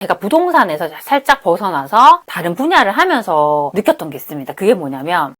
제가 부동산에서 살짝 벗어나서 다른 분야를 하면서 느꼈던 게 있습니다. 그게 뭐냐면,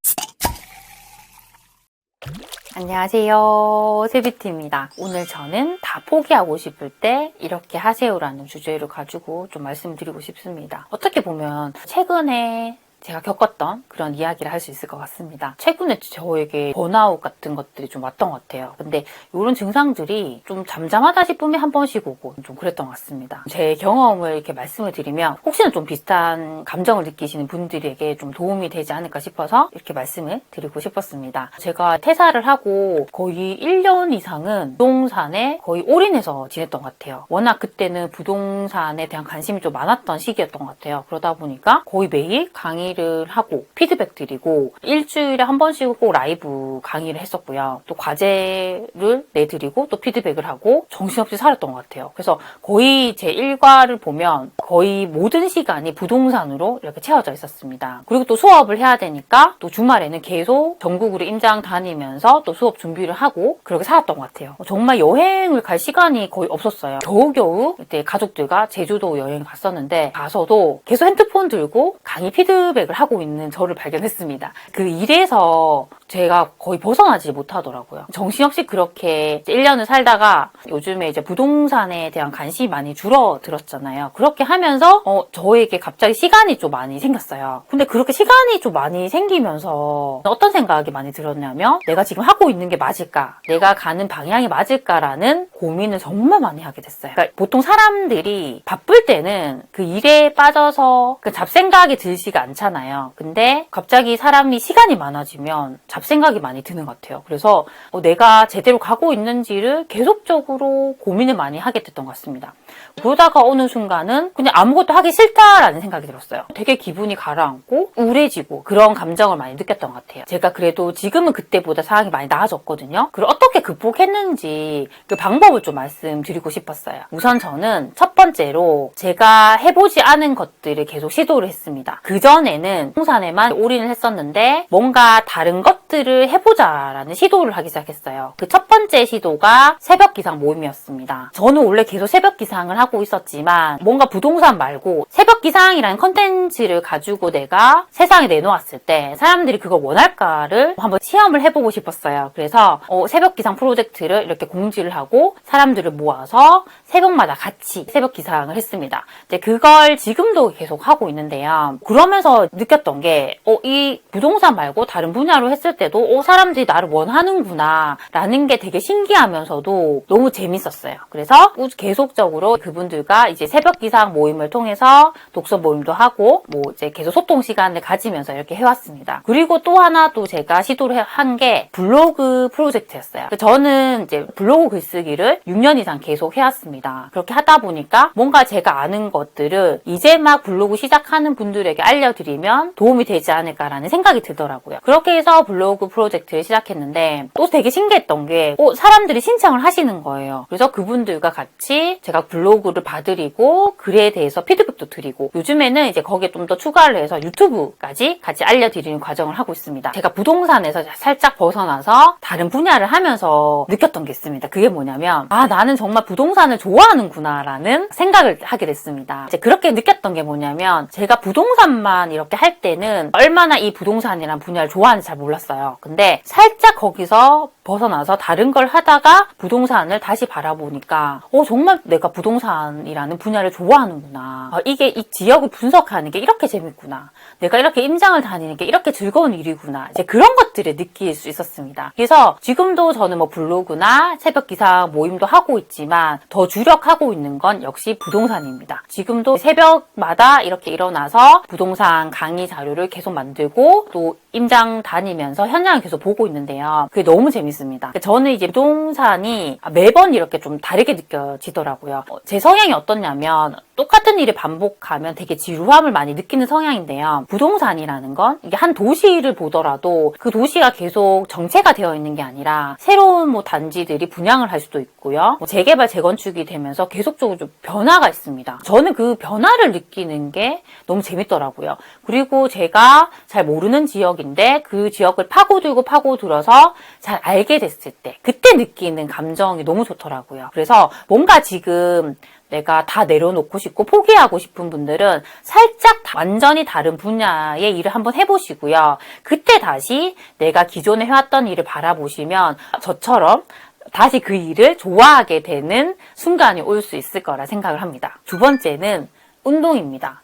안녕하세요, 세비티입니다. 오늘 저는 다 포기하고 싶을 때 이렇게 하세요라는 주제를 가지고 좀 말씀드리고 싶습니다. 어떻게 보면 최근에 제가 겪었던 그런 이야기를 할 수 있을 것 같습니다. 최근에 저에게 번아웃 같은 것들이 좀 왔던 것 같아요. 근데 이런 증상들이 좀 잠잠하다 싶으면 한 번씩 오고 좀 그랬던 것 같습니다. 제 경험을 이렇게 말씀을 드리면 혹시나 좀 비슷한 감정을 느끼시는 분들에게 좀 도움이 되지 않을까 싶어서 이렇게 말씀을 드리고 싶었습니다. 제가 퇴사를 하고 거의 1년 이상은 부동산에 거의 올인해서 지냈던 것 같아요. 워낙 그때는 부동산에 대한 관심이 좀 많았던 시기였던 것 같아요. 그러다 보니까 거의 매일 강의를 하고 피드백 드리고 일주일에 한 번씩 꼭 라이브 강의를 했었고요. 또 과제를 내드리고 또 피드백을 하고 정신없이 살았던 것 같아요. 그래서 거의 제 일과를 보면 거의 모든 시간이 부동산으로 이렇게 채워져 있었습니다. 그리고 또 수업을 해야 되니까 또 주말에는 계속 전국으로 임장 다니면서 또 수업 준비를 하고 그렇게 살았던 것 같아요. 정말 여행을 갈 시간이 거의 없었어요. 겨우겨우 그때 가족들과 제주도 여행 갔었는데 가서도 계속 핸드폰 들고 강의 피드백을 하고 있는 저를 발견했습니다. 그 일에서 제가 거의 벗어나지 못하더라고요. 정신없이 그렇게 1년을 살다가 요즘에 이제 부동산에 대한 관심이 많이 줄어들었잖아요. 그렇게 하면서 저에게 갑자기 시간이 좀 많이 생겼어요. 근데 그렇게 시간이 좀 많이 생기면서 어떤 생각이 많이 들었냐면 내가 지금 하고 있는 게 맞을까? 내가 가는 방향이 맞을까라는 고민을 정말 많이 하게 됐어요. 그러니까 보통 사람들이 바쁠 때는 그 일에 빠져서 그 잡생각이 들지가 않잖아요. 근데 갑자기 사람이 시간이 많아지면 잡생각이 많이 드는 것 같아요. 그래서 내가 제대로 가고 있는지를 계속적으로 고민을 많이 하게 됐던 것 같습니다. 그러다가 어느 순간은 그냥 아무것도 하기 싫다라는 생각이 들었어요. 되게 기분이 가라앉고 우울해지고 그런 감정을 많이 느꼈던 것 같아요. 제가 그래도 지금은 그때보다 상황이 많이 나아졌거든요. 그걸 어떻게 극복했는지 그 방법을 좀 말씀드리고 싶었어요. 우선 저는 첫 번째로 제가 해보지 않은 것들을 계속 시도를 했습니다. 그전에는 부동산에만 올인을 했었는데 뭔가 다른 것들을 해보자라는 시도를 하기 시작했어요. 그 첫 번째 시도가 새벽 기상 모임이었습니다. 저는 원래 계속 새벽 기상을 하고 있었지만 뭔가 부동산 말고 새벽 기상이라는 컨텐츠를 가지고 내가 세상에 내놓았을 때 사람들이 그걸 원할까를 한번 시험을 해보고 싶었어요. 그래서 새벽 기상 프로젝트를 이렇게 공지를 하고 사람들을 모아서 새벽마다 같이 새벽 기상을 했습니다. 이제 그걸 지금도 계속 하고 있는데요. 그러면서 느꼈던 게 이 부동산 말고 다른 분야로 했을 때도 사람들이 나를 원하는구나 라는 게 되게 신기하면서도 너무 재밌었어요. 그래서 계속적으로 그분들과 이제 새벽 기상 모임을 통해서 독서 모임도 하고 이제 계속 소통 시간을 가지면서 이렇게 해왔습니다. 그리고 또 하나 또 제가 시도를 한 게 블로그 프로젝트였어요. 저는 이제 블로그 글쓰기를 6년 이상 계속 해왔습니다. 그렇게 하다 보니까 뭔가 제가 아는 것들을 이제 막 블로그 시작하는 분들에게 알려드리면 도움이 되지 않을까라는 생각이 들더라고요. 그렇게 해서 블로그 프로젝트를 시작했는데 또 되게 신기했던 게 사람들이 신청을 하시는 거예요. 그래서 그분들과 같이 제가 블로그를 봐드리고 글에 대해서 피드백도 드리고 요즘에는 이제 거기에 좀 더 추가를 해서 유튜브까지 같이 알려드리는 과정을 하고 있습니다. 제가 부동산에서 살짝 벗어나서 다른 분야를 하면서 느꼈던 게 있습니다. 그게 뭐냐면 나는 정말 부동산을 좋아하는구나 라는 생각을 하게 됐습니다. 이제 그렇게 느꼈던 게 뭐냐면 제가 부동산만 이렇게 할 때는 얼마나 이 부동산이란 분야를 좋아하는지 잘 몰랐어요. 근데 살짝 거기서 벗어나서 다른 걸 하다가 부동산을 다시 바라보니까 정말 내가 부동산이라는 분야를 좋아하는구나. 이게 이 지역을 분석하는 게 이렇게 재밌구나. 내가 이렇게 임장을 다니는 게 이렇게 즐거운 일이구나. 이제 그런 것들을 느낄 수 있었습니다. 그래서 지금도 저는 블로그나 새벽 기사 모임도 하고 있지만 더 주력하고 있는 건 역시 부동산입니다. 지금도 새벽마다 이렇게 일어나서 부동산 강의 자료를 계속 만들고 또 임장 다니면서 현장을 계속 보고 있는데요. 그게 너무 재밌습니다. 저는 이제 부동산이 매번 이렇게 좀 다르게 느껴지더라고요. 제 성향이 어떻냐면 똑같은 일을 반복하면 되게 지루함을 많이 느끼는 성향인데요. 부동산이라는 건 이게 한 도시를 보더라도 그 도시가 계속 정체가 되어 있는 게 아니라 새로운 단지들이 분양을 할 수도 있고요. 재개발, 재건축이 되면서 계속적으로 좀 변화가 있습니다. 저는 그 변화를 느끼는 게 너무 재밌더라고요. 그리고 제가 잘 모르는 지역인데 그 지역을 파고들어서 잘 알게 됐을 때 그때 느끼는 감정이 너무 좋더라고요. 그래서 뭔가 지금 내가 다 내려놓고 싶고 포기하고 싶은 분들은 살짝 완전히 다른 분야의 일을 한번 해보시고요. 그때 다시 내가 기존에 해왔던 일을 바라보시면 저처럼 다시 그 일을 좋아하게 되는 순간이 올 수 있을 거라 생각을 합니다. 두 번째는 운동입니다.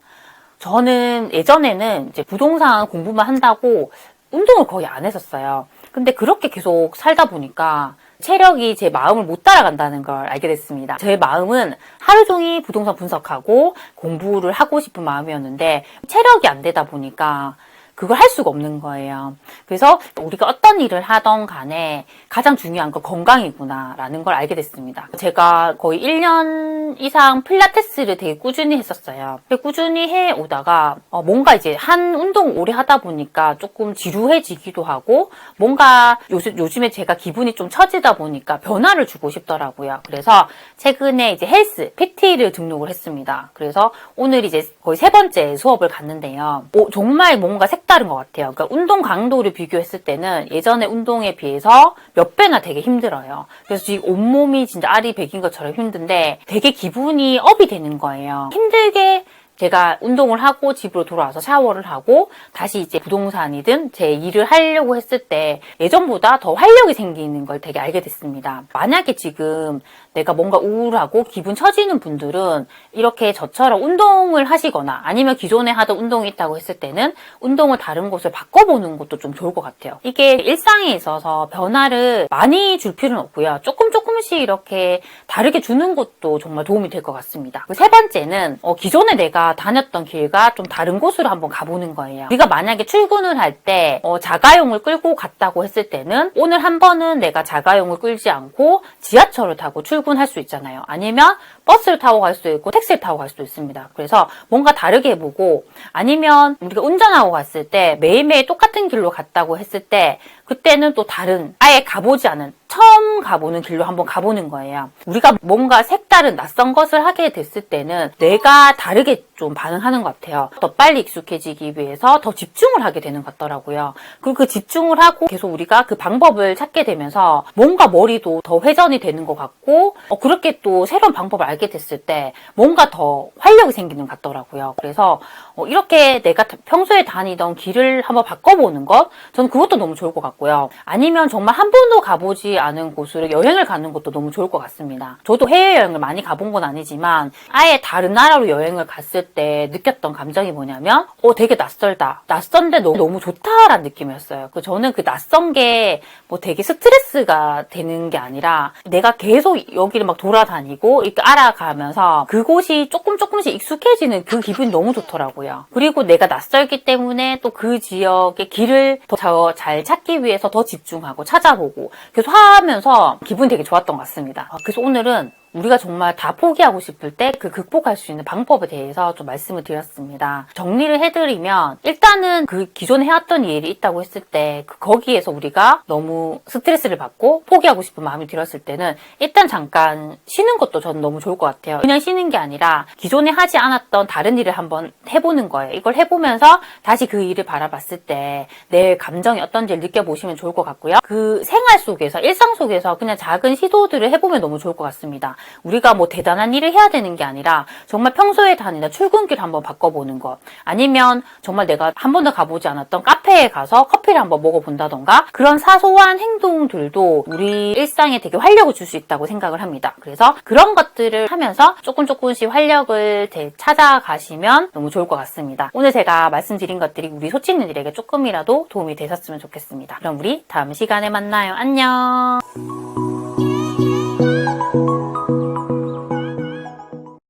저는 예전에는 이제 부동산 공부만 한다고 운동을 거의 안 했었어요. 근데 그렇게 계속 살다 보니까 체력이 제 마음을 못 따라간다는 걸 알게 됐습니다. 제 마음은 하루 종일 부동산 분석하고 공부를 하고 싶은 마음이었는데 체력이 안 되다 보니까 그걸 할 수가 없는 거예요. 그래서 우리가 어떤 일을 하던 간에 가장 중요한 건 건강이구나라는 걸 알게 됐습니다. 제가 거의 1년 이상 필라테스를 되게 꾸준히 했었어요. 꾸준히 해오다가 뭔가 이제 한 운동 오래 하다 보니까 조금 지루해지기도 하고 뭔가 요즘에 제가 기분이 좀 처지다 보니까 변화를 주고 싶더라고요. 그래서 최근에 이제 헬스, PT를 등록을 했습니다. 그래서 오늘 이제 거의 3번째 수업을 갔는데요. 정말 뭔가 색다른 것 같아요. 그러니까 운동 강도를 비교했을 때는 예전에 운동에 비해서 몇 배나 되게 힘들어요. 그래서 지금 온몸이 진짜 알이 배긴 것처럼 힘든데 되게 기분이 업이 되는 거예요. 힘들게 제가 운동을 하고 집으로 돌아와서 샤워를 하고 다시 이제 부동산이든 제 일을 하려고 했을 때 예전보다 더 활력이 생기는 걸 되게 알게 됐습니다. 만약에 지금 내가 뭔가 우울하고 기분 처지는 분들은 이렇게 저처럼 운동을 하시거나 아니면 기존에 하던 운동이 있다고 했을 때는 운동을 다른 곳을 바꿔보는 것도 좀 좋을 것 같아요. 이게 일상에 있어서 변화를 많이 줄 필요는 없고요. 조금씩 이렇게 다르게 주는 것도 정말 도움이 될 것 같습니다. 3번째는 기존에 내가 다녔던 길과 좀 다른 곳으로 한번 가보는 거예요. 우리가 만약에 출근을 할 때 자가용을 끌고 갔다고 했을 때는 오늘 한 번은 내가 자가용을 끌지 않고 지하철을 타고 출근할 수 있잖아요. 아니면 버스를 타고 갈 수도 있고 택시를 타고 갈 수도 있습니다. 그래서 뭔가 다르게 해보고 아니면 우리가 운전하고 갔을 때 매일매일 똑같은 길로 갔다고 했을 때 그때는 또 다른 아예 가보지 않은 처음 가보는 길로 한번 가보는 거예요. 우리가 뭔가 색다른 낯선 것을 하게 됐을 때는 내가 다르게 좀 반응하는 것 같아요. 더 빨리 익숙해지기 위해서 더 집중을 하게 되는 것 같더라고요. 그리고 그 집중을 하고 계속 우리가 그 방법을 찾게 되면서 뭔가 머리도 더 회전이 되는 것 같고 그렇게 또 새로운 방법을 알게 됐을 때 뭔가 더 활력이 생기는 것 같더라고요. 그래서 이렇게 내가 평소에 다니던 길을 한번 바꿔보는 것 저는 그것도 너무 좋을 것 같고요. 아니면 정말 한 번도 가보지 않은 곳으로 여행을 가는 것도 너무 좋을 것 같습니다. 저도 해외여행을 많이 가본 건 아니지만 아예 다른 나라로 여행을 갔을 때 느꼈던 감정이 뭐냐면 되게 낯설다. 낯선데 너무 좋다라는 느낌이었어요. 저는 그 낯선 게 뭐 되게 스트레스가 되는 게 아니라 내가 계속 여기를 막 돌아다니고 이렇게 알아가면서 그곳이 조금씩 익숙해지는 그 기분이 너무 좋더라고요. 그리고 내가 낯설기 때문에 또 그 지역의 길을 더 잘 찾기 위해서 더 집중하고 찾아보고 계속 하면서 기분이 되게 좋았던 것 같습니다. 그래서 오늘은 우리가 정말 다 포기하고 싶을 때 그 극복할 수 있는 방법에 대해서 좀 말씀을 드렸습니다. 정리를 해드리면 일단은 그 기존에 해왔던 일이 있다고 했을 때 거기에서 우리가 너무 스트레스를 받고 포기하고 싶은 마음이 들었을 때는 일단 잠깐 쉬는 것도 저는 너무 좋을 것 같아요. 그냥 쉬는 게 아니라 기존에 하지 않았던 다른 일을 한번 해보는 거예요. 이걸 해보면서 다시 그 일을 바라봤을 때 내 감정이 어떤지를 느껴보시면 좋을 것 같고요. 그 생활 속에서 일상 속에서 그냥 작은 시도들을 해보면 너무 좋을 것 같습니다. 우리가 뭐 대단한 일을 해야 되는 게 아니라 정말 평소에 다니는 출근길 한번 바꿔보는 것 아니면 정말 내가 한 번도 가보지 않았던 카페에 가서 커피를 한번 먹어본다던가 그런 사소한 행동들도 우리 일상에 되게 활력을 줄 수 있다고 생각을 합니다. 그래서 그런 것들을 하면서 조금씩 활력을 찾아가시면 너무 좋을 것 같습니다. 오늘 제가 말씀드린 것들이 우리 소치님들에게 조금이라도 도움이 되셨으면 좋겠습니다. 그럼 우리 다음 시간에 만나요. 안녕.